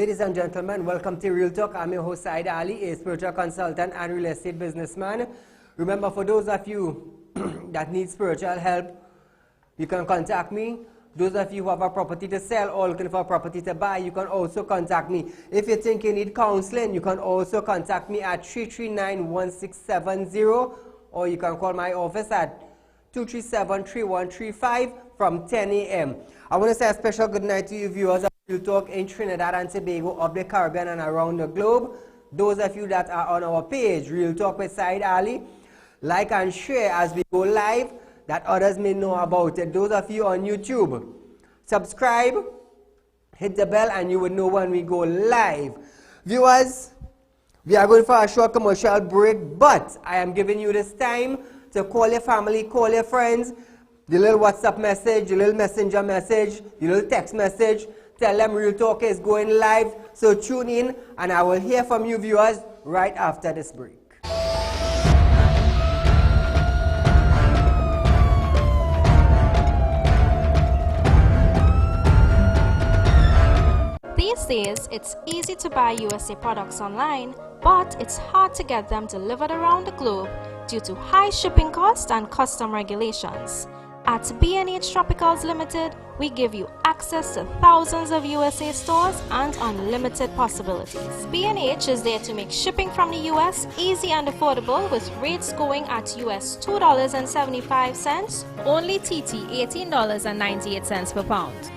Ladies and gentlemen, welcome to Real Talk. I'm your host, Saieed Ali, a spiritual consultant and real estate businessman. Remember, for those of you that need spiritual help, you can contact me. Those of you who have a property to sell or looking for a property to buy, you can also contact me. If you think you need counseling, you can also contact me at 339-1670, or you can call my office at 237-3135 from 10 a.m. I want to say a special good night to you viewers of Real Talk in Trinidad and Tobago, of the Caribbean and around the globe. Those of you that are on our page, Real Talk with Saieed Ali, like and share as we go live, that others may know about it. Those of you on YouTube, subscribe, hit the bell, and you will know when we go live. Viewers, we are going for a short commercial break, but I am giving you this time to call your family, call your friends, the little WhatsApp message, the little messenger message, the little text message. Tell them Real Talk is going live. So tune in, and I will hear from you viewers right after this break. These days, it's easy to buy USA products online, but it's hard to get them delivered around the globe due to high shipping costs and custom regulations. At B&H Tropicals Limited, we give you access to thousands of USA stores and unlimited possibilities. B&H is there to make shipping from the US easy and affordable, with rates going at US $2.75, only TT $18.98 per pound.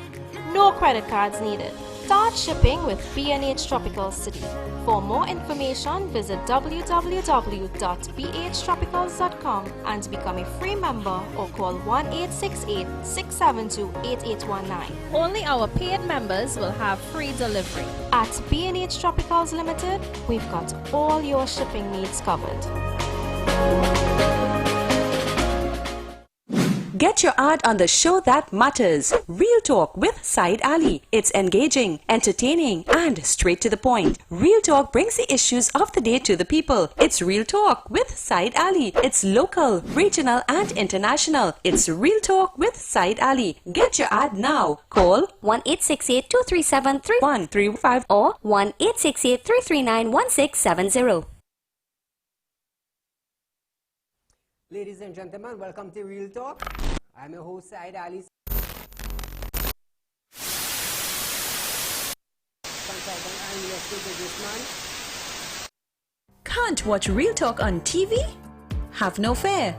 No credit cards needed. Start shipping with B&H Tropicals today. For more information, visit www.bhtropicals.com and become a free member, or call 1-868-672-8819. Only our paid members will have free delivery. At B&H Tropicals Limited, we've got all your shipping needs covered. Get your ad on the show that matters. Real Talk with Saieed Ali. It's engaging, entertaining, and straight to the point. Real Talk brings the issues of the day to the people. It's Real Talk with Saieed Ali. It's local, regional, and international. It's Real Talk with Saieed Ali. Get your ad now. Call 1-868-237-3135 or 1-868-339-1670. Ladies and gentlemen, welcome to Real Talk. I'm your host, Saieed Ali, consultant and real estate businessman. Can't watch Real Talk on TV? Have no fear.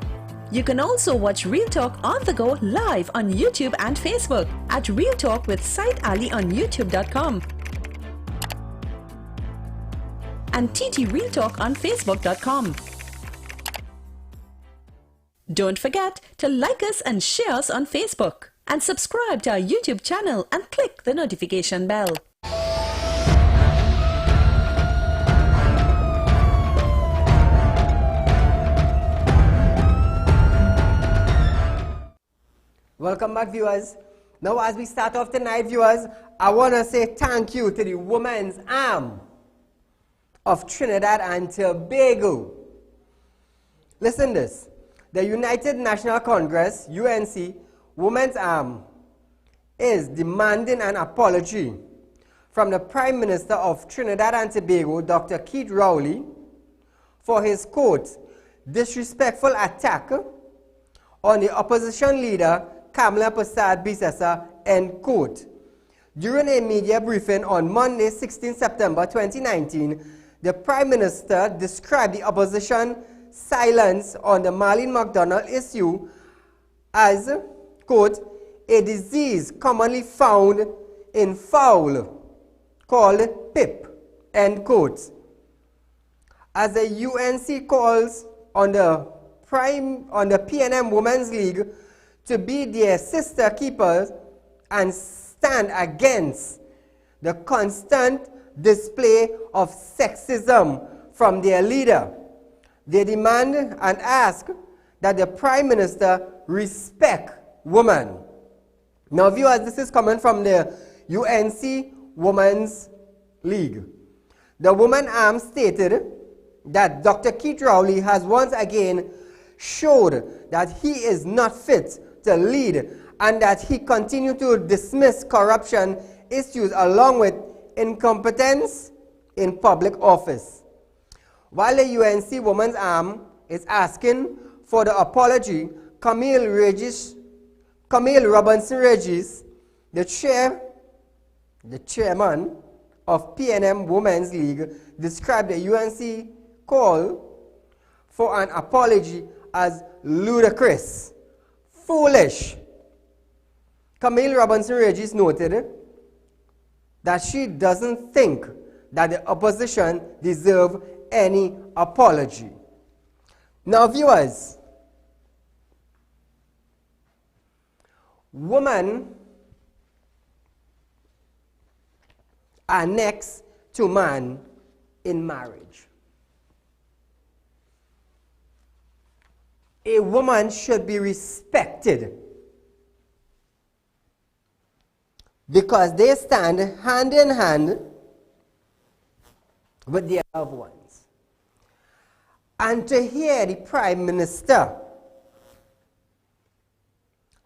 You can also watch Real Talk on the go live on YouTube and Facebook at Real Talk with Saieed Ali on YouTube.com and TT Real Talk on Facebook.com. Don't forget to like us and share us on Facebook, and subscribe to our YouTube channel and click the notification bell. Welcome back, viewers. Now, as we start off tonight, viewers, I want to say thank you to the women's arm of Trinidad and Tobago. Listen this. The United National Congress, UNC, Women's Arm, is demanding an apology from the Prime Minister of Trinidad and Tobago, Dr. Keith Rowley, for his, quote, disrespectful attack on the opposition leader, Kamla Persad-Bissessar, end quote. During a media briefing on Monday, 16 September 2019, the Prime Minister described the opposition silence on the Marlene McDonald issue as, quote, a disease commonly found in fowl called PIP, end quote. As the UNC calls on the PNM Women's League to be their sister keepers and stand against the constant display of sexism from their leader, they demand and ask that the Prime Minister respect women. Now, viewers, this is coming from the UNC Women's League. The woman arm stated that Dr. Keith Rowley has once again showed that he is not fit to lead, and that he continued to dismiss corruption issues along with incompetence in public office. While the UNC Women's Arm is asking for the apology, Camille Robinson Regis, the chairman of PNM Women's League, described the UNC call for an apology as ludicrous, foolish. Camille Robinson Regis noted that she doesn't think that the opposition deserve any apology. Now, viewers, women are next to man in marriage. A woman should be respected because they stand hand in hand with their loved ones. And to hear the Prime Minister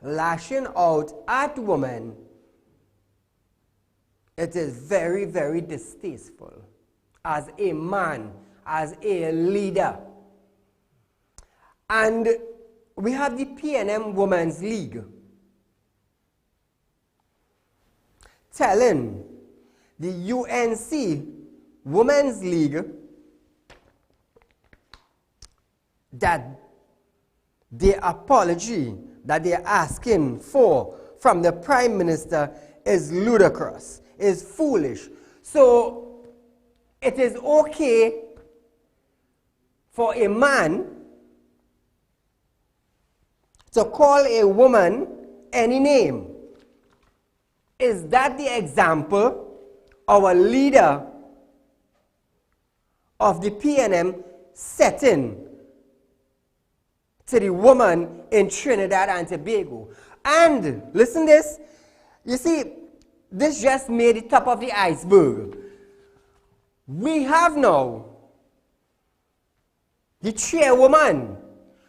lashing out at women, it is very, very distasteful as a man, as a leader. And we have the PNM Women's League telling the UNC Women's League that the apology that they're asking for from the Prime Minister is ludicrous, is foolish. So it is okay for a man to call a woman any name. Is that the example our leader of the PNM setting to the woman in Trinidad and Tobago? And listen this, you see, this just made the top of the iceberg. We have now the chairwoman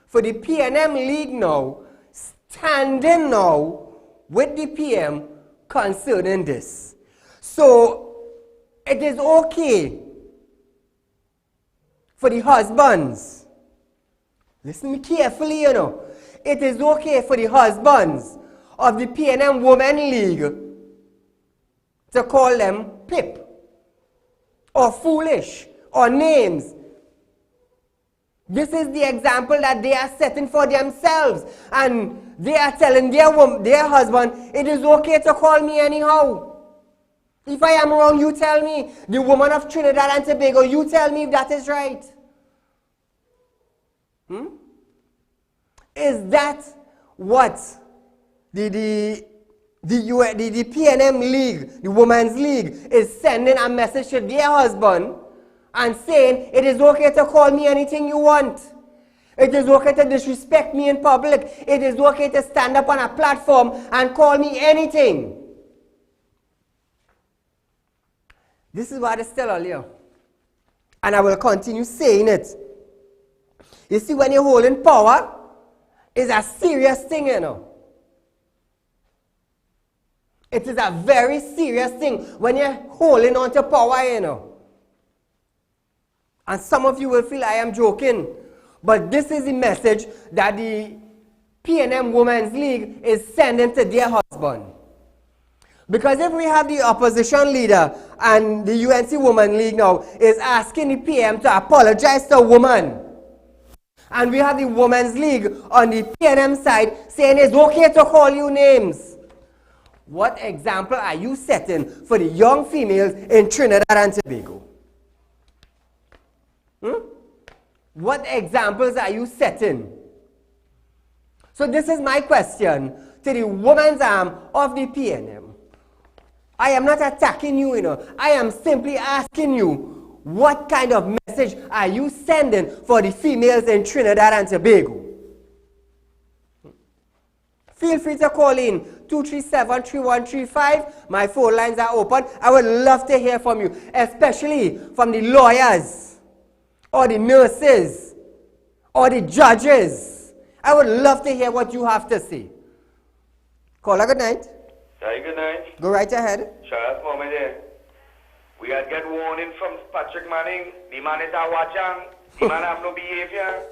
for the PNM League now standing now with the PM concerning this. So it is okay for the husbands. Listen me carefully, you know. It is okay for the husbands of the PNM Women League to call them pip or foolish or names. This is the example that they are setting for themselves, and they are telling their husband, it is okay to call me anyhow. If I am wrong, you tell me. The woman of Trinidad and Tobago, you tell me if that is right. Is that what the PNM League, the Women's League, is sending a message to their husband and saying, it is okay to call me anything you want. It is okay to disrespect me in public. It is okay to stand up on a platform and call me anything. This is what I said earlier. And I will continue saying it. You see, when you're holding power, it's a serious thing, you know. It is a very serious thing when you're holding on to power, you know. And some of you will feel I am joking, but this is the message that the PNM Women's League is sending to their husband. Because if we have the opposition leader and the UNC Women League now is asking the PM to apologize to a woman, and we have the Women's League on the PNM side saying it's okay to call you names, what example are you setting for the young females in Trinidad and Tobago? What examples are you setting? So this is my question to the women's arm of the PNM. I am not attacking you, you know. I am simply asking you, what kind of message are you sending for the females in Trinidad and Tobago? Feel free to call in 237-3135. My phone lines are open. I would love to hear from you, especially from the lawyers, or the nurses, or the judges. I would love to hear what you have to say. Caller, good night. Hi, good night. Go right ahead. Charles, my dear. We had get warning from Patrick Manning. The man is a watching. The man have no behavior.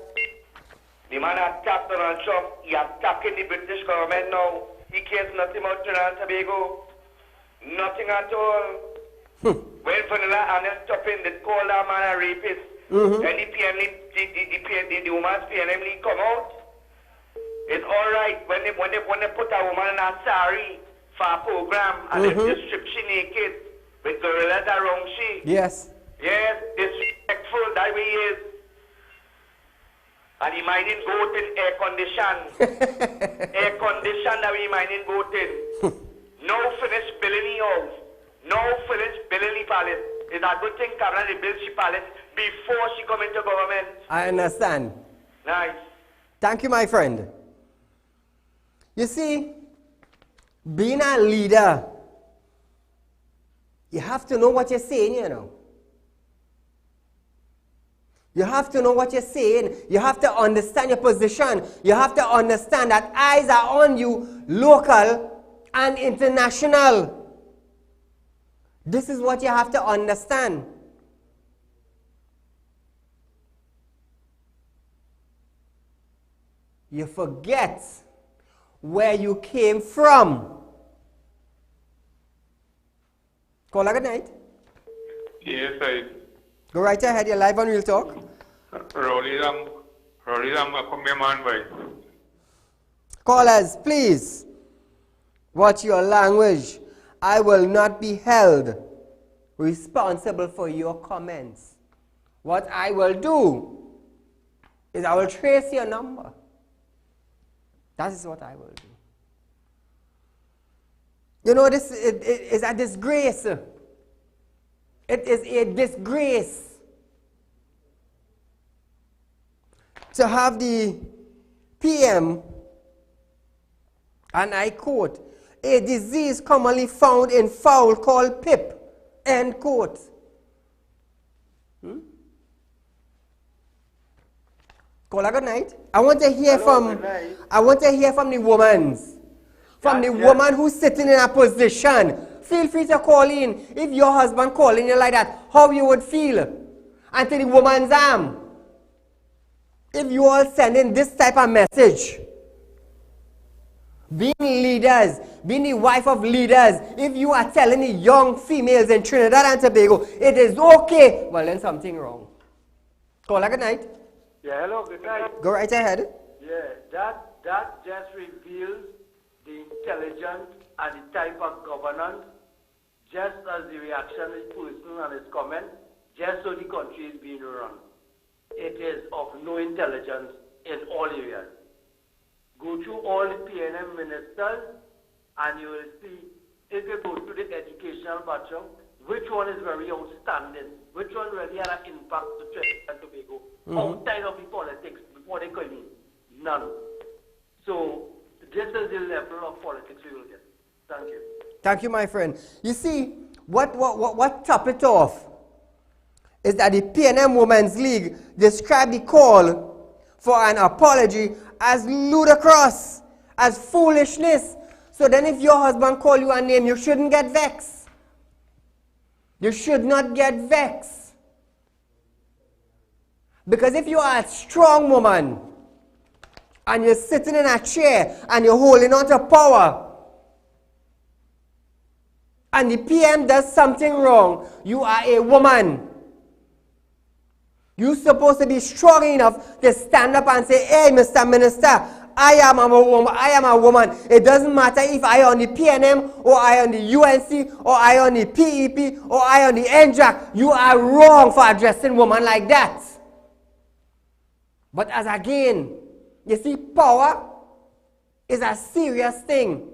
The man attacked Donald Trump. He attacking the British government now. He cares nothing about Trinidad and Tobago. Nothing at all. When Venezuelan and Toppin, they call that man a rapist. Then the woman's PNM league come out. It's all right when they put a woman in a sari for a program and they strip she naked with gorillas around she. Yes. Yes, disrespectful that way he is. And he mining goat in air condition. Air condition that we mining goat in. No finished building house. No finished building palace. It's a good thing Cabinet they built she palace before she come into government. I understand. Nice. Thank you, my friend. You see, being a leader, you have to know what you're saying, you know. You have to know what you're saying. You have to understand your position. You have to understand that eyes are on you, local and international. This is what you have to understand. You forget where you came from. Caller, good night. Yes, I. Go right ahead. You're live on Real Talk. Callers, please watch your language. I will not be held responsible for your comments. What I will do is I will trace your number. That is what I will do. You know, this is a disgrace. It is a disgrace to have the PM, and I quote, a disease commonly found in fowl called pip, end quote. Caller, good night. I want to hear from the woman who's sitting in a position. Feel free to call in. If your husband calling you like that, how you would feel? And to the woman's arm. If you all sending this type of message, being leaders, being the wife of leaders, if you are telling the young females in Trinidad and Tobago, it is okay, well then something wrong. Caller, good night. Yeah, hello, good night. Go right ahead. Yeah, that just reveals the intelligence and the type of governance, just as the reaction of the person and his comment, just so the country is being run. It is of no intelligence in all areas. Go through all the PNM ministers and you will see, if you go to the educational background, which one is very outstanding, which one really had an impact to Trinidad and Tobago, outside of the politics, before they come in. None. So, this is the level of politics we will get. Thank you. Thank you, my friend. You see, what top it off is that the PNM Women's League described the call for an apology as ludicrous, as foolishness. So then if your husband call you a name, you shouldn't get vexed. You should not get vexed. Because if you are a strong woman, and you're sitting in a chair, and you're holding on to power, and the PM does something wrong, you are a woman. You're supposed to be strong enough to stand up and say, hey, Mr. Minister, I am a woman. It doesn't matter if I on the PNM, or I on the UNC, or I on the PEP, or I on the NJAC. You are wrong for addressing women like that. But as again, you see, power is a serious thing.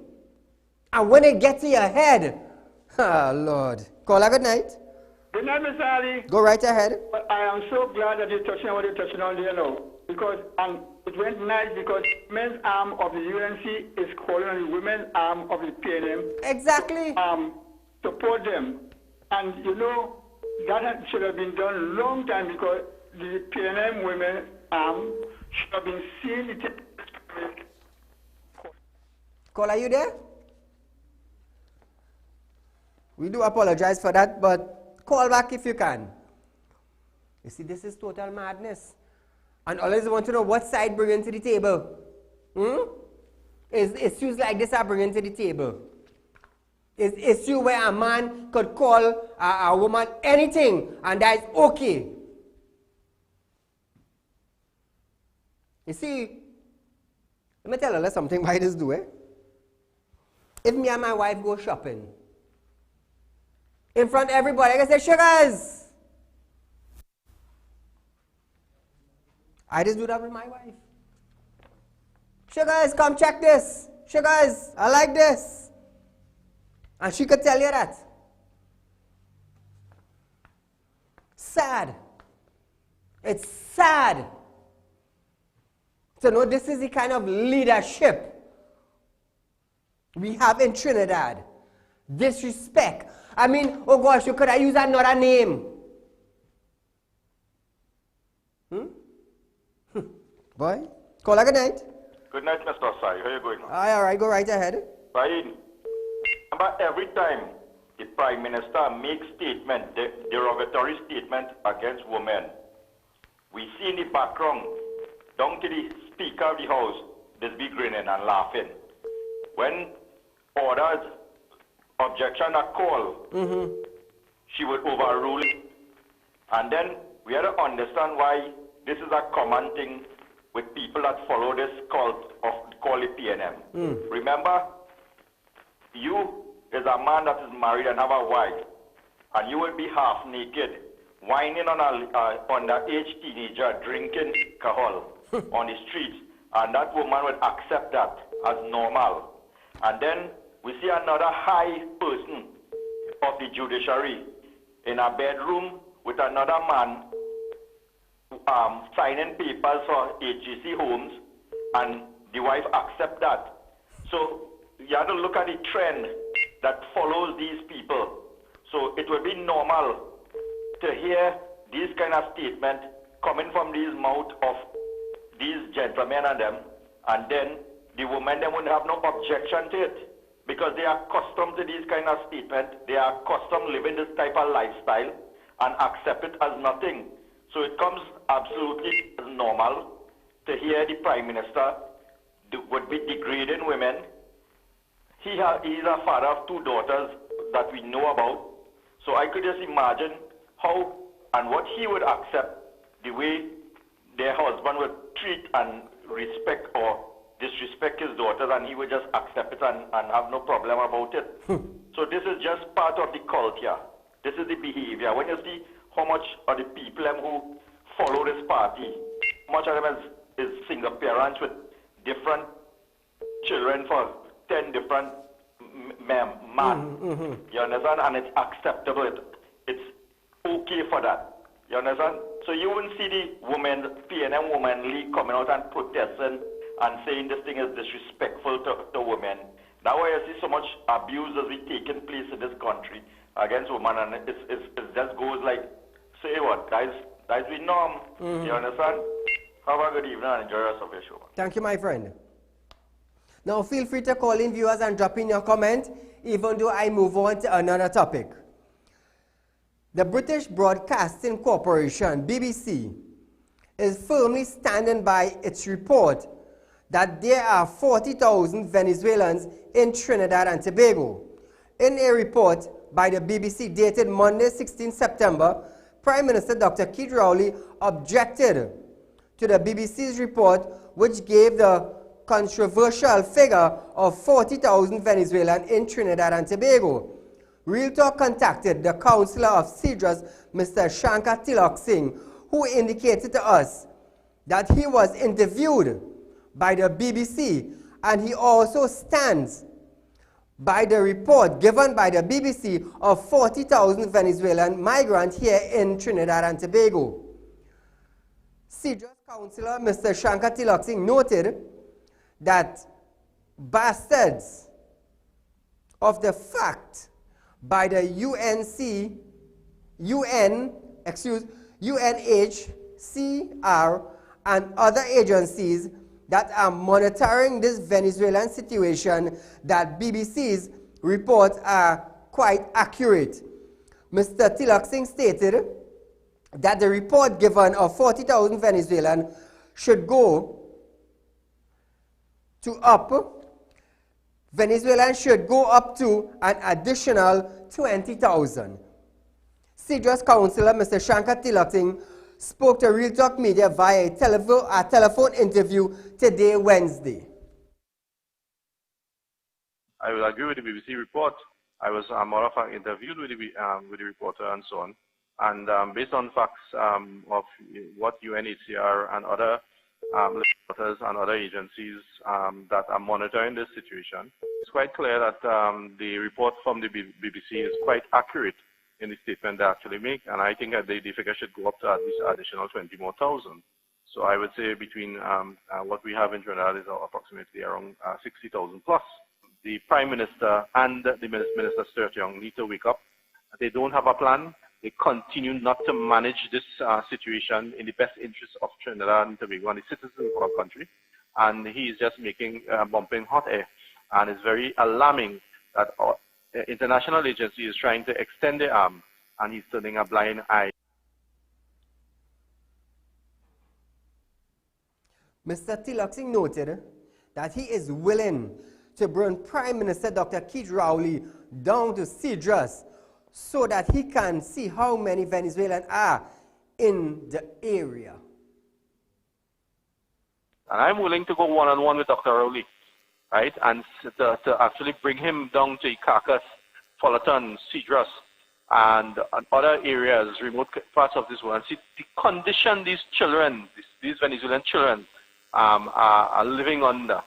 And when it gets to your head, oh Lord. Caller, good night. Good night, Mr. Ali. Go right ahead. But I am so glad that you're touching on what you're touching on there now. Because it went nice because the men's arm of the UNC is calling on the women's arm of the PNM. Exactly. Support them. And you know, that should have been done long time because the PNM women arm should have been seen. Call, are you there? We do apologize for that, but call back if you can. You see, this is total madness. And always want to know what side bringing to the table. Is issues like this are bringing to the table. Is issue where a man could call a woman anything and that is okay. You see, let me tell you something why this do it. If me and my wife go shopping, in front of everybody, I can say, sugars. I just do that with my wife. Sugars, come check this. Sugars, I like this. And she could tell you that. Sad. It's sad. So no, this is the kind of leadership we have in Trinidad. Disrespect. I mean, oh gosh, you could have used another name. Boy, call her good night. Good night, Mr. Sai. How are you going? All right, go right ahead. Saeed, remember every time the Prime Minister makes statement, derogatory statement against women, we see in the background, down to the Speaker of the House, this be grinning and laughing. When orders, objection are called, she would overrule it. And then we have to understand why this is a common thing with people that follow this cult of call it PNM. Remember, you is a man that is married and have a wife, and you will be half naked, whining on a underage teenager drinking alcohol on the streets, and that woman would accept that as normal. And then we see another high person of the judiciary in a bedroom with another man signing papers for HGC homes, and the wife accept that. So you have to look at the trend that follows these people. So it will be normal to hear these kind of statements coming from these mouth of these gentlemen and them, and then the women them wouldn't have no objection to it because they are accustomed to these kind of statements. They are accustomed living this type of lifestyle and accept it as nothing. So it comes absolutely normal to hear the Prime Minister would be degrading women. He is a father of 2 daughters that we know about. So I could just imagine how and what he would accept the way their husband would treat and respect or disrespect his daughters, and he would just accept it and have no problem about it. So this is just part of the culture. This is the behavior. When you see how much of the people who follow this party, how much of them is single parents with different children for 10 different men. You understand? And it's acceptable. It's okay for that. You understand? So you wouldn't see the women, PNM Women League coming out and protesting and saying this thing is disrespectful to women. That's why I see so much abuse has been taking place in this country against women, and it just goes like, say what, that's the norm. You understand? Have a good evening and enjoy the rest of your show. Thank you, my friend. Now feel free to call in, viewers, and drop in your comment, even though I move on to another topic. The British Broadcasting Corporation, BBC, is firmly standing by its report that there are 40,000 Venezuelans in Trinidad and Tobago. In a report by the BBC dated Monday, 16 September, Prime Minister Dr. Keith Rowley objected to the BBC's report, which gave the controversial figure of 40,000 Venezuelans in Trinidad and Tobago. Real Talk contacted the Councillor of Cedros, Mr. Shankar Tilak Singh, who indicated to us that he was interviewed by the BBC, and he also stands by the report given by the BBC of 40,000 Venezuelan migrants here in Trinidad and Tobago. Cedros Councillor Mr. Shankar Tilak Singh noted that bastards of the fact by the UNHCR and other agencies that are monitoring this Venezuelan situation, that BBC's reports are quite accurate. Mr. Tilak Singh stated that the report given of 40,000 Venezuelan should go to Venezuelans should go up to an additional 20,000. CEDRA's councillor, Mr. Shankar Tilak Singh, spoke to Real Talk Media via a telephone interview today, Wednesday. I will agree with the BBC report. I was more of an interviewed with the reporter and so on. And based on facts of what UNHCR and other reporters and other agencies that are monitoring this situation, it's quite clear that the report from the BBC is quite accurate in the statement they actually make. And I think that the figure should go up to at least additional 20,000 more. So I would say between what we have in Trinidad is approximately around 60,000 plus. The Prime Minister and the Minister Sturgeon need to wake up. They don't have a plan. They continue not to manage this situation in the best interest of Trinidad and Tobago and the citizens of our country. And he is just bumping hot air. And it's very alarming that our international agency is trying to extend their arm and he's turning a blind eye. Mr. Tilak Singh noted that he is willing to bring Prime Minister Dr. Keith Rowley down to CEDRAS so that he can see how many Venezuelans are in the area. And I'm willing to go one-on-one with Dr. Rowley, right? And to actually bring him down to Caracas, Fullerton, CEDRAS, and other areas, remote parts of this world, and see the condition these children, these Venezuelan children, are living under.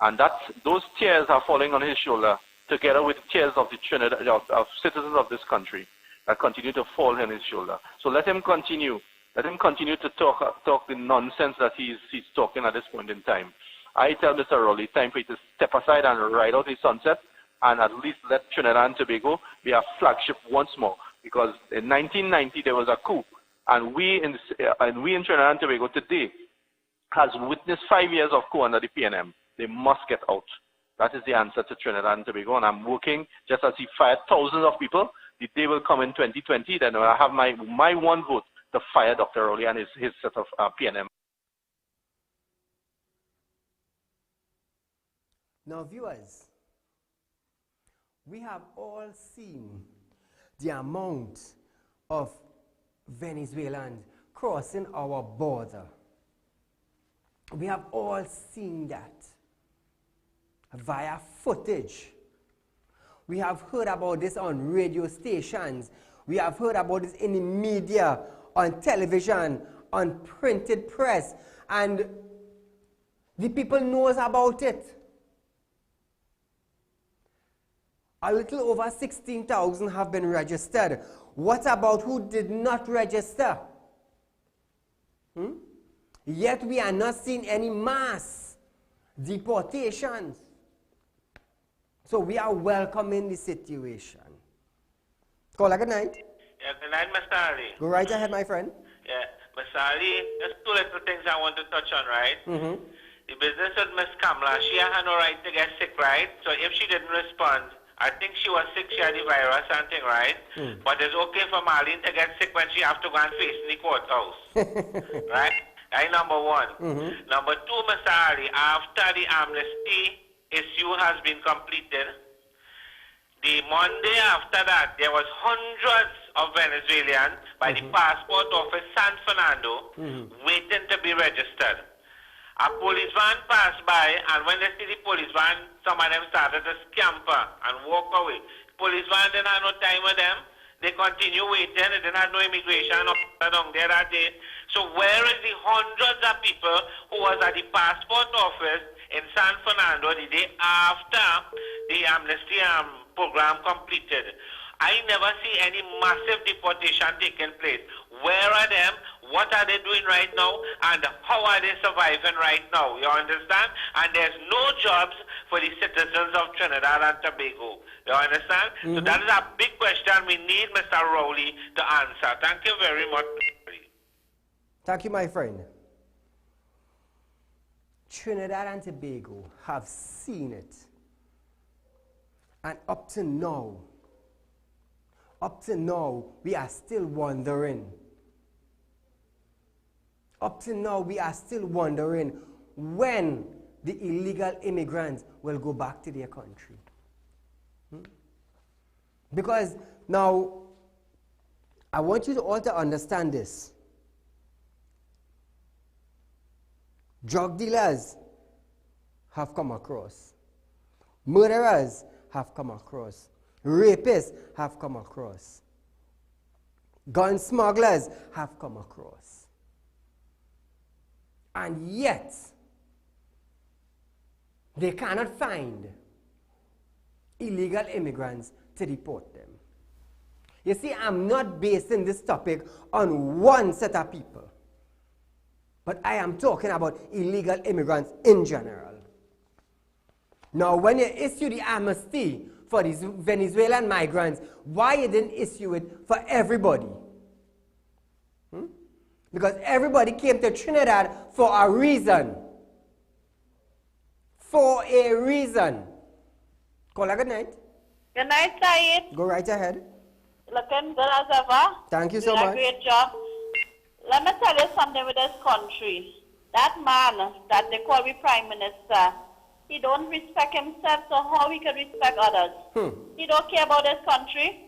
And those tears are falling on his shoulder, together with the tears of the Trinidad, of citizens of this country that continue to fall on his shoulder. So let him continue. Let him continue to talk the nonsense that he's talking at this point in time. I tell Mr. Rowley, time for you to step aside and ride out the sunset and at least let Trinidad and Tobago be a flagship once more. Because in 1990 there was a coup, and we in Trinidad and Tobago today has witnessed 5 years of coup under the PNM. They must get out. That is the answer to Trinidad and Tobago, and I'm working just as he fired thousands of people. The day will come in 2020, then I have my one vote to fire Dr. Rowley and his set of PNM. Now, viewers, we have all seen the amount of Venezuelans crossing our border. We have all seen that via footage. We have heard about this on radio stations. We have heard about this in the media, on television, on printed press, and the people knows about it. A little over 16,000 have been registered. What about who did not register? Yet we are not seeing any mass deportations. So we are welcoming the situation. Caller, good night. Yeah, good night, Mr. Ali. Go right ahead, my friend. Yeah, Mr. Ali, there's two little things I want to touch on, right? The business with Miss Kamala, she had no right to get sick, right? So if she didn't respond, I think she was sick, she had the virus, something, right? But it's okay for Marlene to get sick when she have to go and face in the courthouse, right? That's number one. Number two, Mr. Ali, after the amnesty issue has been completed, the Monday after that, there was hundreds of Venezuelans by the passport office San Fernando waiting to be registered. A police van passed by, and when they see the police van, some of them started to scamper and walk away. Police van didn't have no time with them. They continue waiting. They didn't have no immigration down there that day. So where is the hundreds of people who was at the passport office in San Fernando the day after the amnesty program completed? I never see any massive deportation taking place. Where are them? What are they doing right now? And how are they surviving right now? You understand? And there's no jobs for the citizens of Trinidad and Tobago. You understand? So that is a big question we need Mr. Rowley to answer. Thank you very much. Thank you, my friend. Trinidad and Tobago have seen it. And up to now, Up to now, we are still wondering. Up to now, we are still wondering when the illegal immigrants will go back to their country. Because now, I want you to all to understand this. Drug dealers have come across. Murderers have come across. Rapists have come across. Gun smugglers have come across. And yet, they cannot find illegal immigrants to deport them. You see, I'm not basing this topic on one set of people, but I am talking about illegal immigrants in general. Now, when you issue the amnesty for these Venezuelan migrants, why you didn't issue it for everybody? Because everybody came to Trinidad for a reason. For a reason. Caller, good night. Good night, Saeed. Go right ahead. Looking good as ever. Thank you so Doing much. a great job. Let me tell you something with this country. That man that they call me Prime Minister, he don't respect himself, so how he can respect others? He don't care about this country.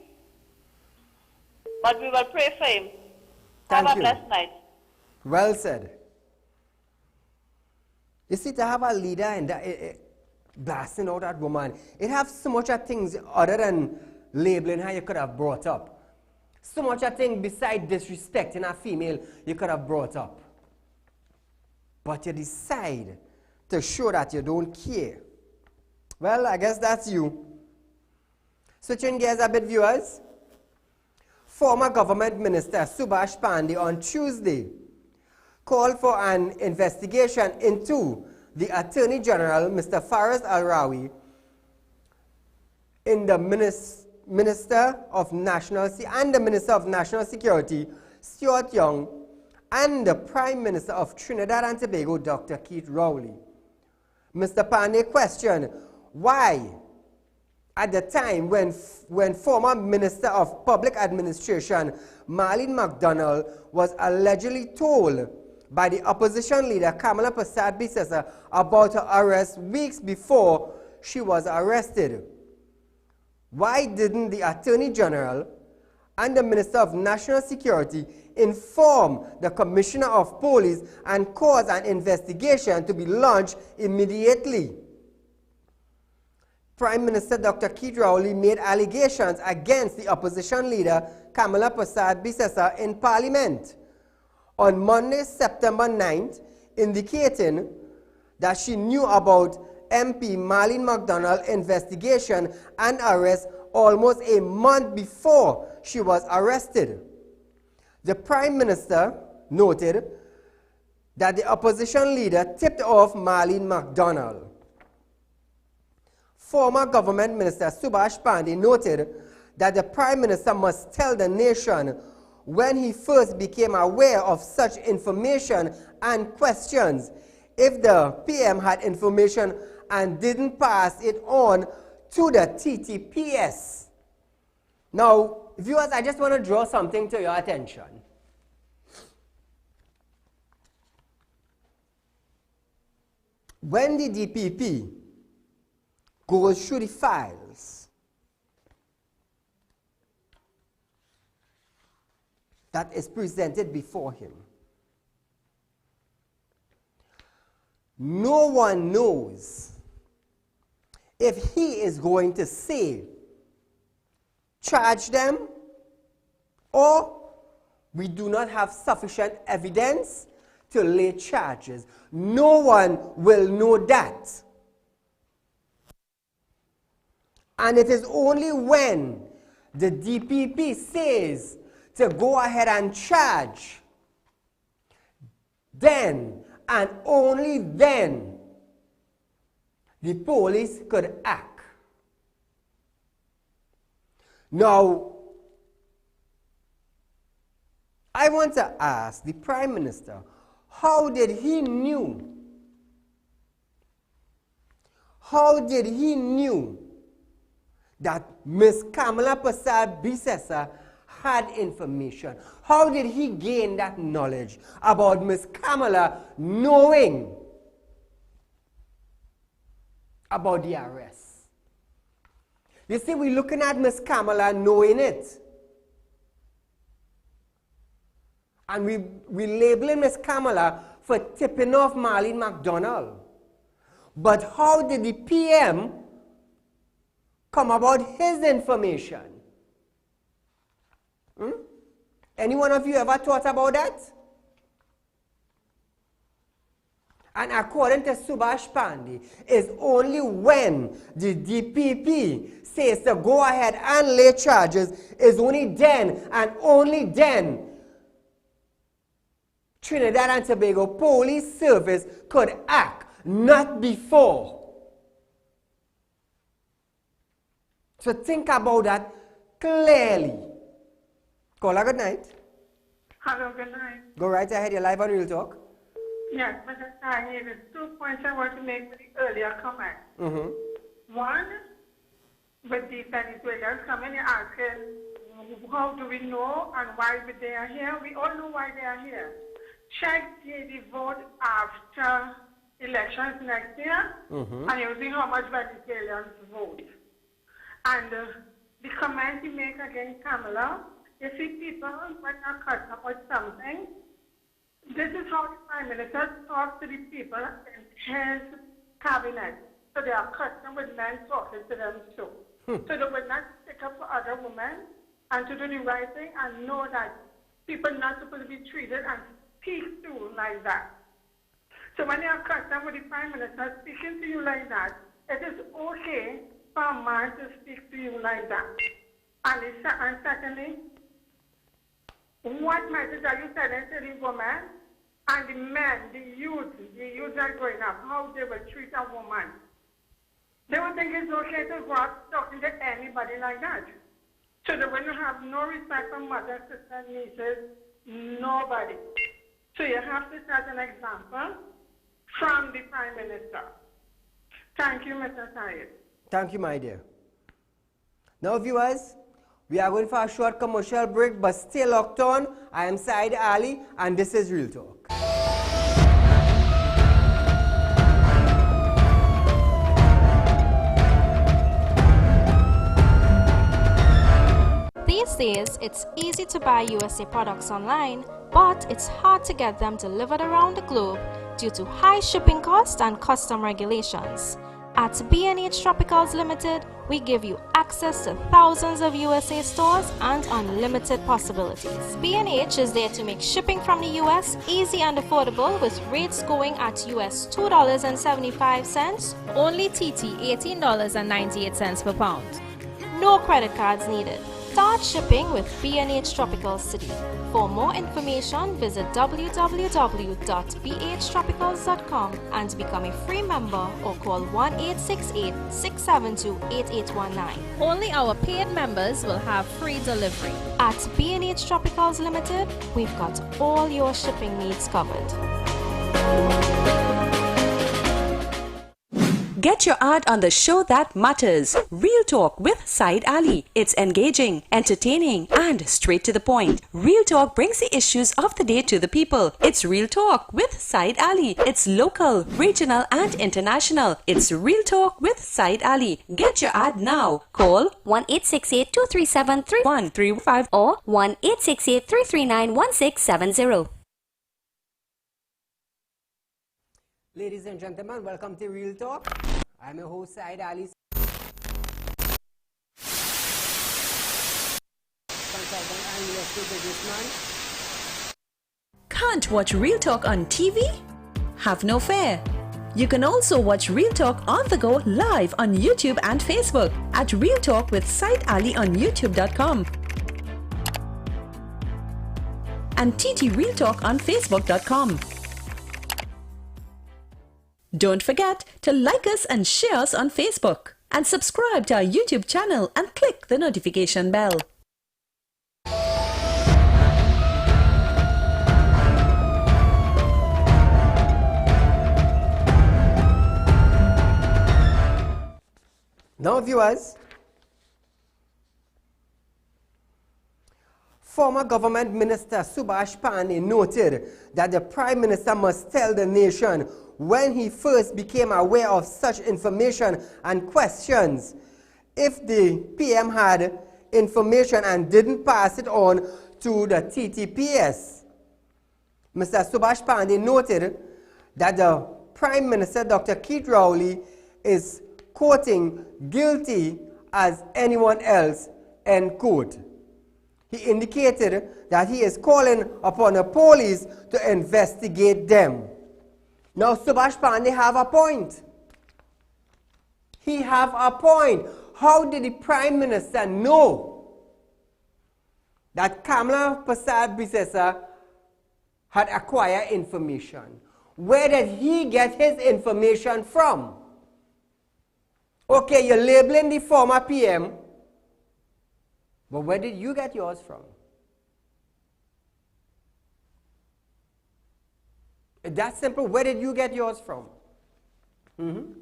But we will pray for him. Thank Have a you. blessed night. Well said. You see, to have a leader and blasting out that woman, it have so much of things other than labeling her you could have brought up. So much of things beside disrespecting a female you could have brought up. But you decide to show that you don't care. Well, I guess that's you. Switching gears a bit, viewers. Former government minister Subhash Pandey on Tuesday called for an investigation into the Attorney General, Mr. Faraz Al-Rawi, in the Minister of National Security, Stuart Young, and the Prime Minister of Trinidad and Tobago, Dr. Keith Rowley. Mr. Pandey questioned why, at the time when former Minister of Public Administration, Marlene McDonald, was allegedly told by the opposition leader, Kamala Persad-Bissessar, about her arrest weeks before she was arrested. Why didn't the Attorney General and the Minister of National Security inform the Commissioner of Police and cause an investigation to be launched immediately? Prime Minister Dr. Keith Rowley made allegations against the opposition leader Kamala Persad-Bissessar in Parliament on Monday, September 9th, indicating that she knew about MP Marlene McDonald's investigation and arrest almost a month before she was arrested. The Prime Minister noted that the opposition leader tipped off Marlene McDonald. Former Government Minister Subhash Pandey noted that the Prime Minister must tell the nation when he first became aware of such information and questions if the PM had information and didn't pass it on to the TTPS. Now, viewers, I just want to draw something to your attention. When the DPP goes through the files that is presented before him, no one knows if he is going to say, charge them, or we do not have sufficient evidence to lay charges. No one will know that. And it is only when the DPP says to go ahead and charge, then and only then the police could act. Now, I want to ask the Prime Minister, how did he knew? How did he knew that Miss Kamala Prasad Bisesa had information? How did he gain that knowledge about Miss Kamala knowing about the arrest? You see, we're looking at Miss Kamala knowing it. And we labeling Miss Kamala for tipping off Marlene McDonald. But how did the PM come about his information? Any one of you ever thought about that? And according to Subhash Pandey, it's only when the DPP says to go ahead and lay charges, is only then and only then Trinidad and Tobago Police Service could act, not before. So think about that clearly. Caller, good night. Hello, good night. Go right ahead, you're live on Real Talk. Yes, Mr. Saieed, there's 2 points I want to make with the earlier comment. One, with the Venezuelans coming and asking, how do we know and why they are here? We all know why they are here. Check the vote after elections next year, and you'll see how much Venezuelans vote. And the comment you make against Kamala, you see people when are cut up with something. This is how the Prime Minister talks to the people in his cabinet. So they are cutting with men talking to them too. So they will not stick up for other women and to do the right thing and know that people are not supposed to be treated and speak to like that. So when they are cutting with the Prime Minister speaking to you like that, it is okay for a man to speak to you like that. And secondly, what message are you sending to the woman and the men, the youth are growing up, how they will treat a woman? They will think it's okay to go out talking to anybody like that. So they will have no respect for mothers, sisters, nieces, nobody. So you have to set an example from the Prime Minister. Thank you, Mr. Saieed. Thank you, my dear. Now, viewers, we are going for a short commercial break, but stay locked on. I am Saieed Ali, and this is Real Talk. These days, it's easy to buy USA products online, but it's hard to get them delivered around the globe due to high shipping costs and custom regulations. At B&H Tropicals Limited, we give you access to thousands of USA stores and unlimited possibilities. B&H is there to make shipping from the US easy and affordable with rates going at US $2.75, only TT $18.98 per pound. No credit cards needed. Start shipping with B&H Tropicals today. For more information, visit www.bhtropicals.com and become a free member or call 1-868-672-8819. Only our paid members will have free delivery. At B&H Tropicals Limited, we've got all your shipping needs covered. Get your ad on the show that matters. Real Talk with Saieed Ali. It's engaging, entertaining, and straight to the point. Real Talk brings the issues of the day to the people. It's Real Talk with Saieed Ali. It's local, regional, and international. It's Real Talk with Saieed Ali. Get your ad now. Call 1-868-237-3135 or 1-868-339-1670. Ladies and gentlemen, welcome to Real Talk. I'm your host, Saieed Ali. Consultant and real estate businessman. Can't watch Real Talk on TV? Have no fear. You can also watch Real Talk on the go live on YouTube and Facebook at Real Talk with Saieed Ali on YouTube.com and TT Real Talk on Facebook.com. Don't forget to like us and share us on Facebook and subscribe to our YouTube channel and click the notification bell. Now, viewers, Former government minister Subhash Pandey noted that the Prime Minister must tell the nation when he first became aware of such information and questions. If the PM had information and didn't pass it on to the TTPS. Mr. Subhash Pandey noted that the Prime Minister, Dr. Keith Rowley, is quoting guilty as anyone else, end quote. He indicated that he is calling upon the police to investigate them. Now, Subhash Pandey have a point. He have a point. How did the Prime Minister know that Kamla Prasad Bisesa had acquired information? Where did he get his information from? Okay, you're labeling the former PM, but where did you get yours from? That's simple. Where did you get yours from? And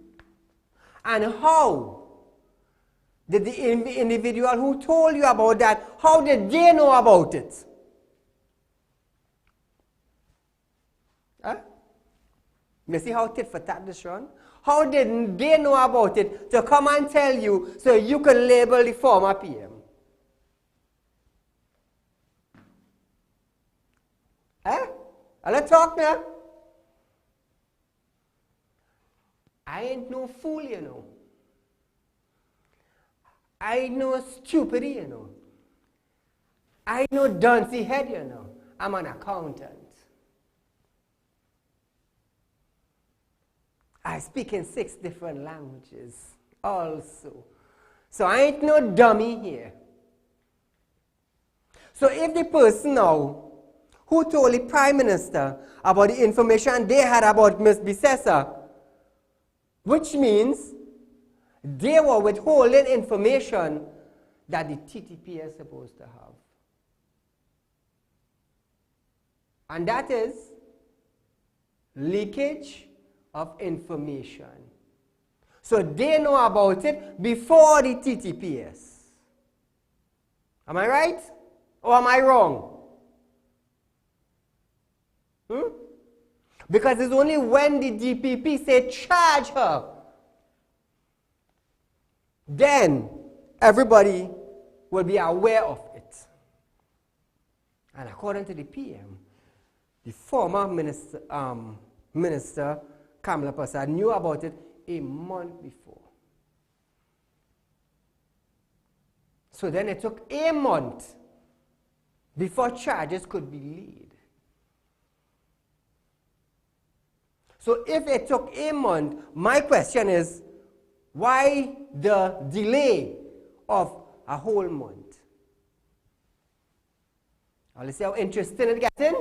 how did the individual who told you about that, how did they know about it? Huh? You see how tit for tat this run? How did they know about it to come and tell you so you can label the former PM? Huh? Let's talk now. I ain't no fool, you know. I ain't no stupid, you know. I ain't no duncy head, you know. I'm an accountant. I speak in 6 different languages also. So I ain't no dummy here. So if the person now who told the Prime Minister about the information they had about Ms. Bisesa, which means they were withholding information that the TTP is supposed to have. And that is leakage of information. So they know about it before the TTPS. Am I right? Or am I wrong? Because it's only when the DPP say charge her, then everybody will be aware of it. And according to the PM, the former minister, Kamla Prasad knew about it a month before. So then it took a month before charges could be laid. So if it took a month, my question is, why the delay of a whole month? Now let's see how interesting it gets in.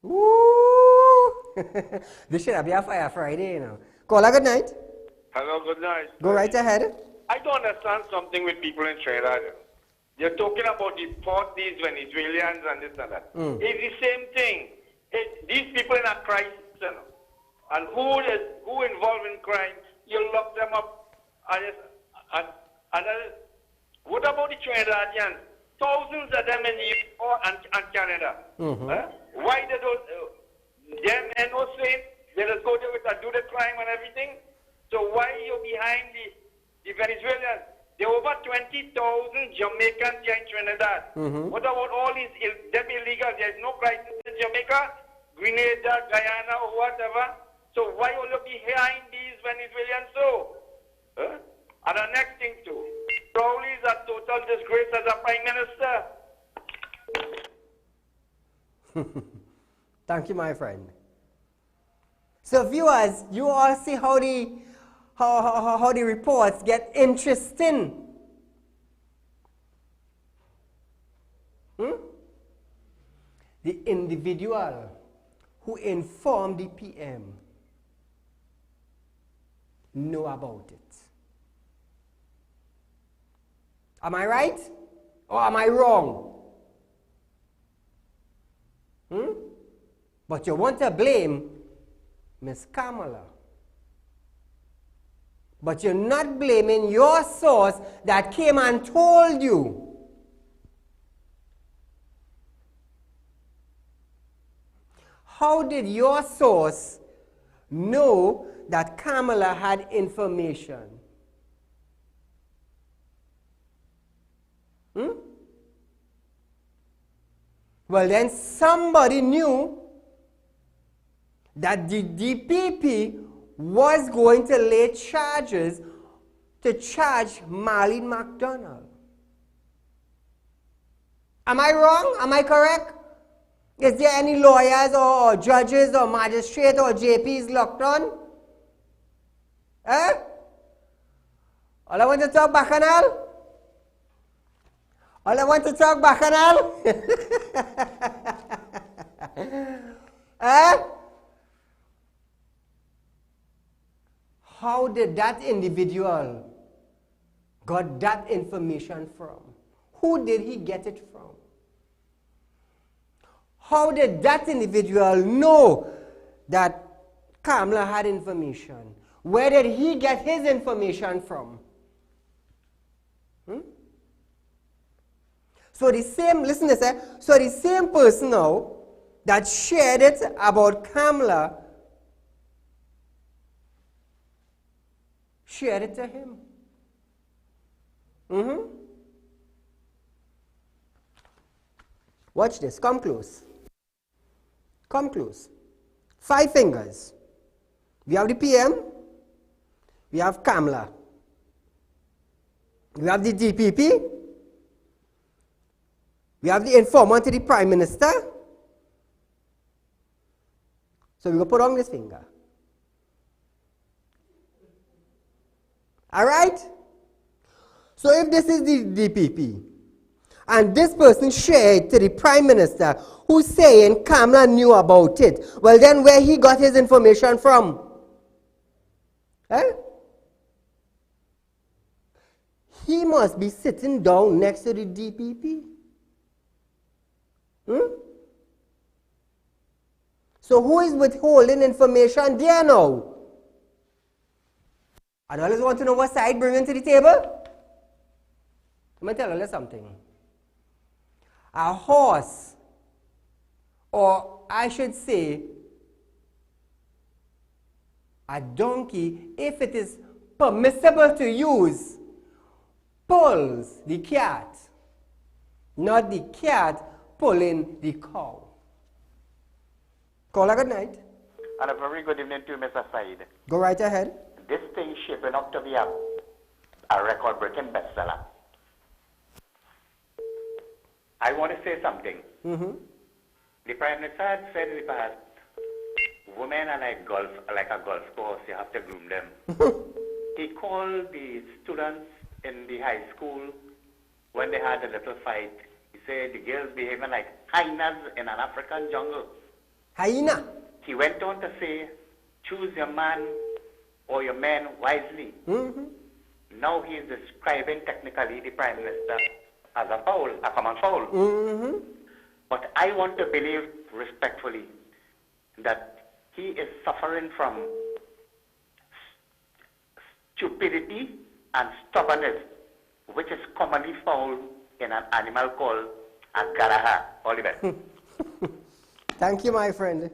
Woo! This should be a Fire Friday, you know. Caller, good night. Hello, good night. Go right ahead. I don't understand something with people in Trinidad. You're talking about deport these Venezuelans and this and that. It's the same thing. These people in a crisis, you know, and who involved in crime, you lock them up. What about the Trinidadians? Thousands of them in the US and Canada. Why they don't? Them and no say they just go there and do the crime and everything. So why are you behind the Venezuelans? There are over 20,000 Jamaicans here in Trinidad. What about all these them illegals? There's no crisis in Jamaica, Grenada, Guyana, or whatever. So why are you behind these Venezuelans? So, and the next thing too, Rowley is a total disgrace as a Prime Minister. Thank you, my friend. So viewers, you all see how the reports get interesting. The individual who informed the PM know about it. Am I right? Or am I wrong? But you want to blame Miss Kamala. But you're not blaming your source that came and told you. how did your source know that Kamala had information? Well, then somebody knew that the DPP was going to lay charges to charge Marlene McDonald. Am I wrong? Am I correct? Is there any lawyers or judges or magistrates or JPs locked on? Eh? All I want to talk Bacchanal? All I want to talk Bacchanal? Eh? How did that individual got that information from? Who did he get it from? How did that individual know that Kamala had information? Where did he get his information from? So the same, listen to this, so the same person now that shared it about Kamala shared it to him. Watch this. Come close. Come close. 5 fingers. We have the PM. We have Kamala. We have the DPP. We have the informant to the Prime Minister. So we will put on this finger. Alright? So if this is the DPP, and this person shared to the Prime Minister who's saying Kamala knew about it, well then where he got his information from? Eh? He must be sitting down next to the DPP. So who is withholding information there now? I always want to know what side bringing to the table. Let me tell you something. A horse, or I should say, a donkey, if it is permissible to use, pulls the cat, not the cat pulling the cow. Call a good night. And a very good evening to you, Mr. Saeed. Go right ahead. This thing shaping up to be a record-breaking bestseller. I want to say something. The Prime Minister had said in the past, women are like a golf course, you have to groom them. He called the students in the high school when they had a little fight. He said the girls behaving like hyenas in an African jungle. Hyena? He went on to say, choose your man or your men wisely. Now he is describing technically the Prime Minister as a foul, a common foul. But I want to believe respectfully that he is suffering from stupidity and stubbornness, which is commonly found in an animal called a garaha. All the best. Thank you, my friend.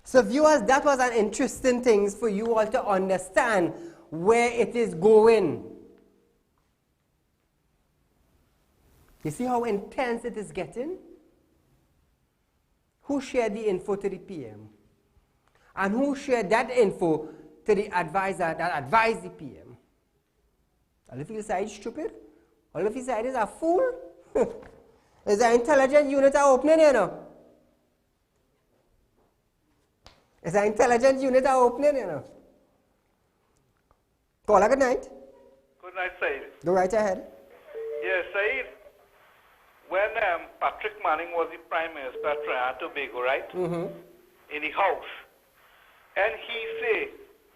So viewers, that was an interesting thing for you all to understand where it is going. You see how intense it is getting? Who shared the info to the PM? And who shared that info to the advisor that advised the PM? All of you side stupid? All of you side is a fool? Is an intelligent unit opening, you know? Is an intelligent unit opening, you know? Call a good night. Good night, Saeed. Go right ahead. Yes, Saeed. When Patrick Manning was the Prime Minister of Trinidad and Tobago, right? In the House. And he say,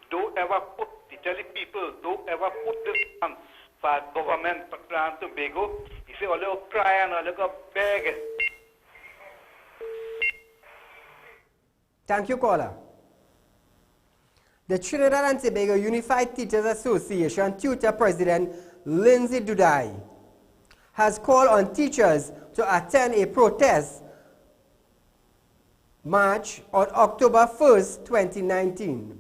don't ever put, he tell the people, don't ever put this on for government for Trinidad and Tobago. He say, all you cry and all you go beg. Thank you, caller. The Trinidad and Tobago Unified Teachers Association tutor president Lindsay Dudai has called on teachers to attend a protest March on October 1st, 2019.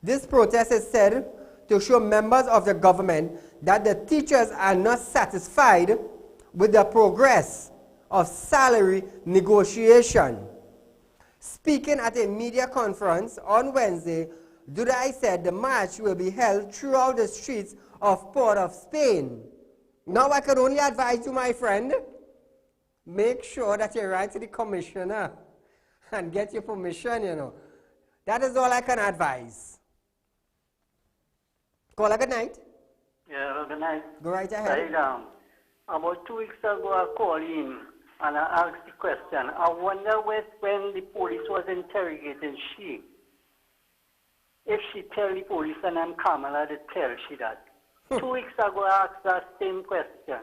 This protest is said to show members of the government that the teachers are not satisfied with the progress of salary negotiation. Speaking at a media conference on Wednesday, Dudai said the march will be held throughout the streets of Port of Spain. Now I can only advise you, my friend, make sure that you write to the commissioner and get your permission, you know. That is all I can advise. Call a good night. Yeah, good night. Go right ahead. About 2 weeks ago, I called in and I asked the question. I wonder when the police was interrogating she, if she tell the police and I'm Kamala, they tell she that. 2 weeks ago, I asked that same question.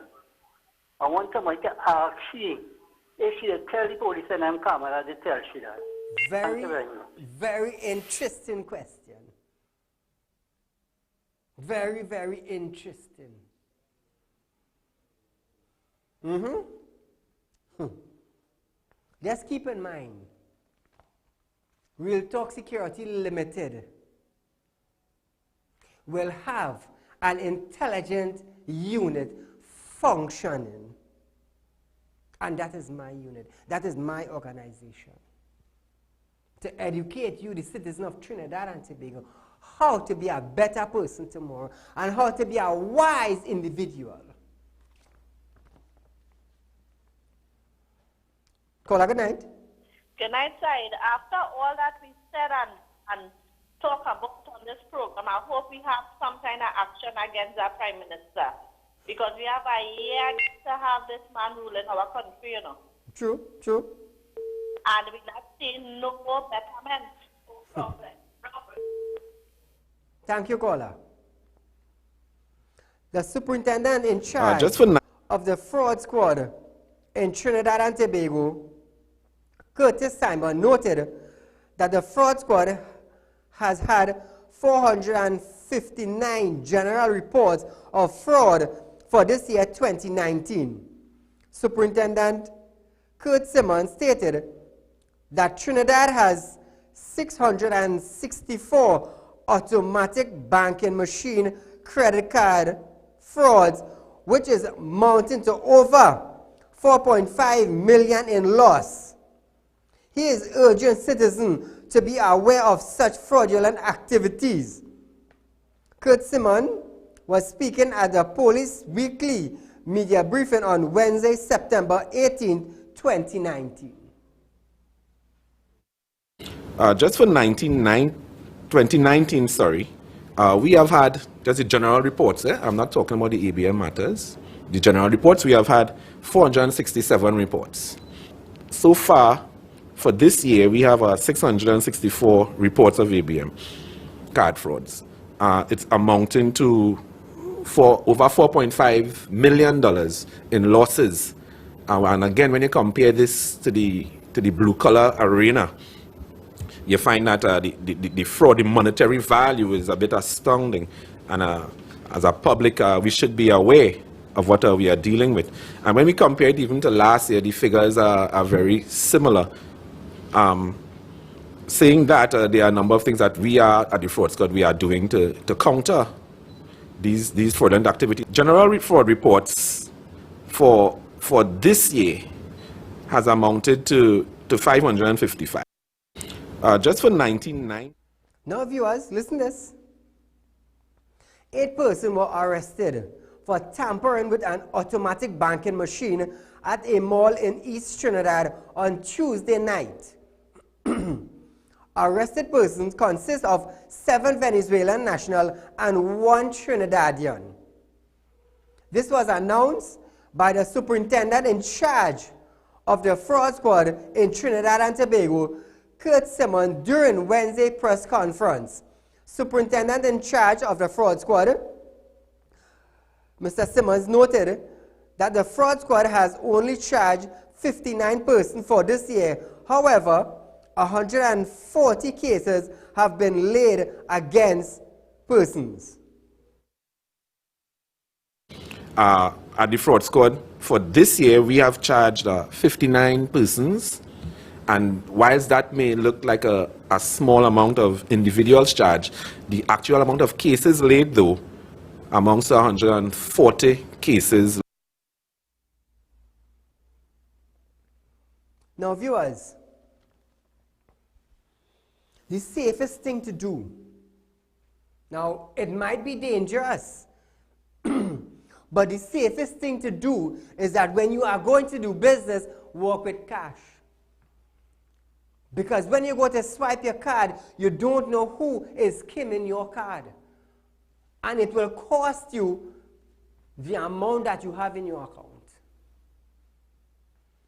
I want somebody to ask she, if she tell the police and I'm Kamala, they tell she that. Thank you very much. Very interesting question. Very, very interesting. Just keep in mind, Real Talk Security Limited will have an intelligent unit functioning. And that is my unit. That is my organization. To educate you, the citizen of Trinidad and Tobago, how to be a better person tomorrow and how to be a wise individual. Call good night. Good night, Said. After all that we said and talk about on this program, I hope we have some kind of action against our Prime Minister. Because we have a year to have this man ruling our country, you know. True, true. And we not seeing no betterment. No problem. Thank you, caller. The superintendent in charge of the fraud squad in Trinidad and Tobago, Curtis Simon, noted that the fraud squad has had 459 general reports of fraud for this year, 2019. Superintendent Kurt Simmons stated that Trinidad has 664 automatic banking machine credit card frauds, which is mounting to over 4.5 million in loss. He is urging citizens to be aware of such fraudulent activities. Kurt Simmons was speaking at the police weekly media briefing on Wednesday, September 18, 2019. Just for 2019, we have had just the general reports. I'm not talking about the ABM matters. The general reports, we have had 467 reports. So far, for this year, we have 664 reports of ABM card frauds. It's amounting to over $4.5 million in losses. And again, when you compare this to the blue-collar arena, you find that the fraud, the monetary value is a bit astounding. And as a public, we should be aware of what we are dealing with. And when we compare it even to last year, the figures are very similar. Saying that there are a number of things that we are at the fraud squad we are doing to counter these fraudulent activities. General fraud reports for this year has amounted to 555. Just for 19. Now, viewers, listen to this. 8 persons were arrested for tampering with an automatic banking machine at a mall in East Trinidad on Tuesday night. Arrested persons consist of 7 Venezuelan nationals and 1 Trinidadian. This was announced by the superintendent in charge of the fraud squad in Trinidad and Tobago, Kurt Simmons, during Wednesday press conference. Superintendent in charge of the fraud squad, Mr. Simmons, noted that the fraud squad has only charged 59 persons for this year. However, 140 cases have been laid against persons. At the fraud squad, for this year, we have charged 59 persons, And whilst that may look like a small amount of individuals charged, the actual amount of cases laid, though, amongst 140 cases. Now, viewers, the safest thing to do, now, it might be dangerous, but the safest thing to do is that when you are going to do business, work with cash. Because when you go to swipe your card, you don't know who is skimming your card. And it will cost you the amount that you have in your account.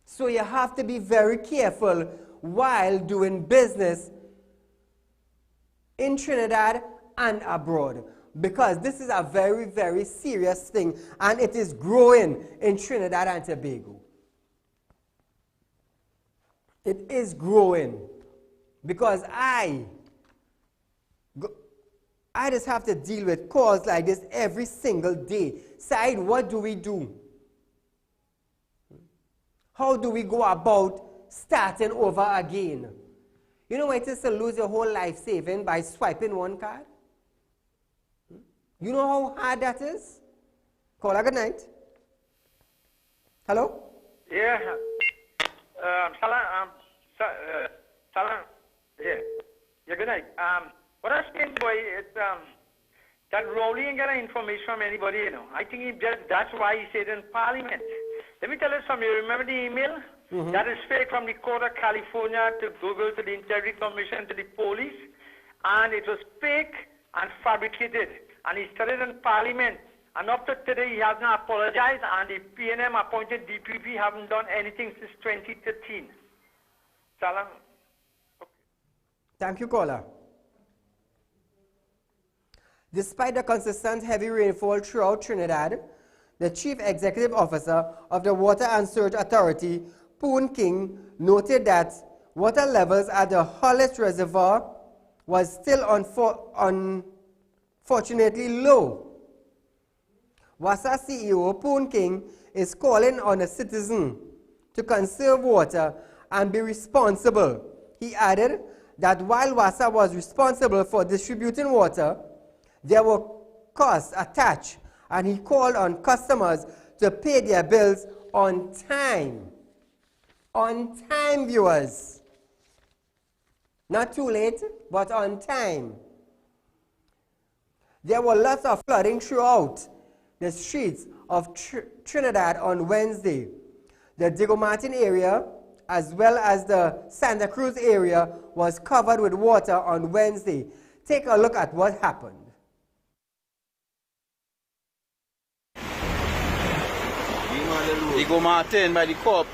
So you have to be very careful while doing business in Trinidad and abroad, because this is a very, very serious thing, and it is growing in Trinidad and Tobago. It is growing, because I just have to deal with calls like this every single day. Said, what do we do? How do we go about starting over again? You know what it is to lose your whole life saving by swiping one card? You know how hard that is? Caller, good night. Hello? Yeah. Salam. Yeah, good night. What I was saying, boy, is that Rowley ain't got information from anybody, you know. I think that's why he said in Parliament. Let me tell you something. You remember the email? Mm-hmm. That is fake from the Court of California to Google to the Integrity Commission to the police. And it was fake and fabricated. And he started in Parliament. And up to today, he has not apologized. And the PNM appointed DPP haven't done anything since 2013. Salam. Okay. Thank you, caller. Despite the consistent heavy rainfall throughout Trinidad, the Chief Executive Officer of the Water and Sewerage Authority, Poon King, noted that water levels at the Hollis Reservoir was still unfortunately low. WASA CEO Poon King is calling on the citizen to conserve water and be responsible. He added that while WASA was responsible for distributing water, there were costs attached, and he called on customers to pay their bills on time. On time, viewers. Not too late, but on time. There were lots of flooding throughout the streets of Trinidad on Wednesday. The Diego Martin area, as well as the Santa Cruz area, was covered with water on Wednesday. Take a look at what happened. Diego Martin by the cop.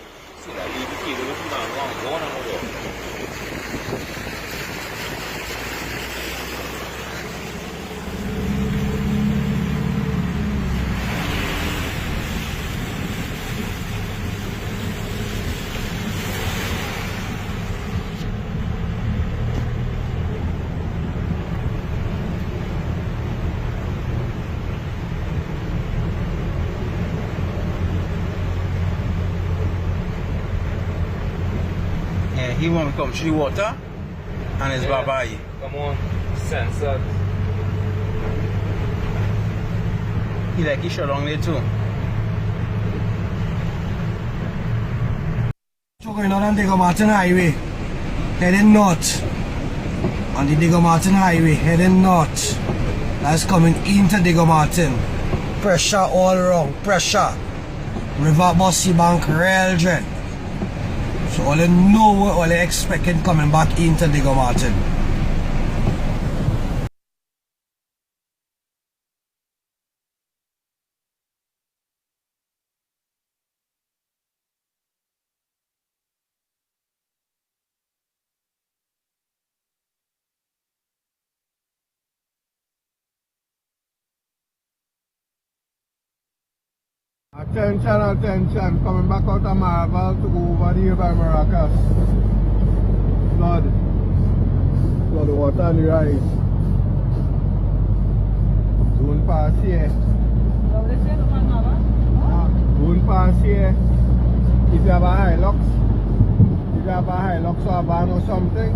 He want to come through water and his babai. Come on, censored. He like he shot on there too. Going on Diego Martin Highway, heading north. On the Diego Martin Highway, heading north. That's coming into Diego Martin. Pressure all around, pressure. River Bossy Bank Rail Dread. So all they know what all they expecting coming back into Diego Martin. Attention, coming back out of Marvel to go over here by Maracas. Flood water on the rise. Zone pass here. Zone pass here. If you have a Hilux, have a Hilux or a van or something,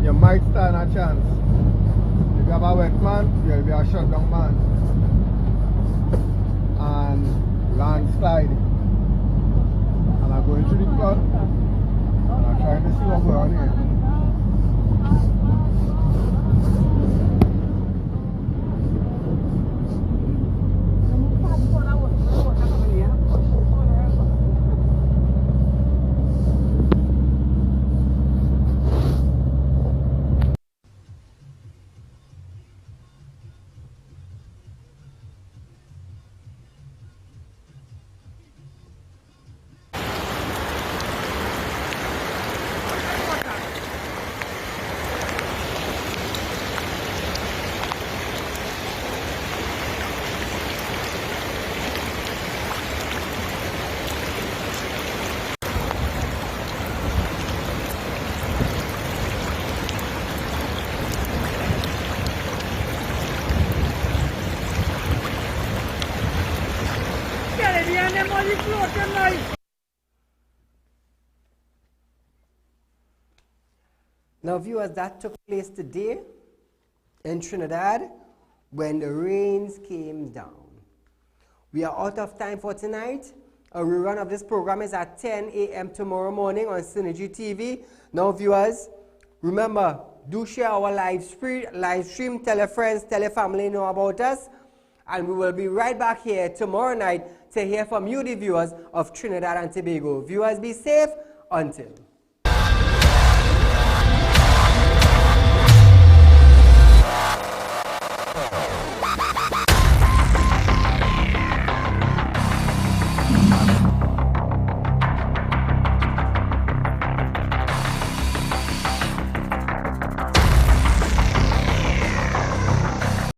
you might stand a chance. If you have a wet man, you'll be a shutdown man. And landslide. And I'm going through the flood. And I'm trying to see what's going on here. Now viewers, that took place today in Trinidad when the rains came down. We are out of time for tonight. A rerun of this program is at 10 a.m. tomorrow morning on Synergy TV. Now viewers, remember, do share our live stream, tell your friends, tell your family know about us. And we will be right back here tomorrow night to hear from you, the viewers of Trinidad and Tobago. Viewers, be safe until.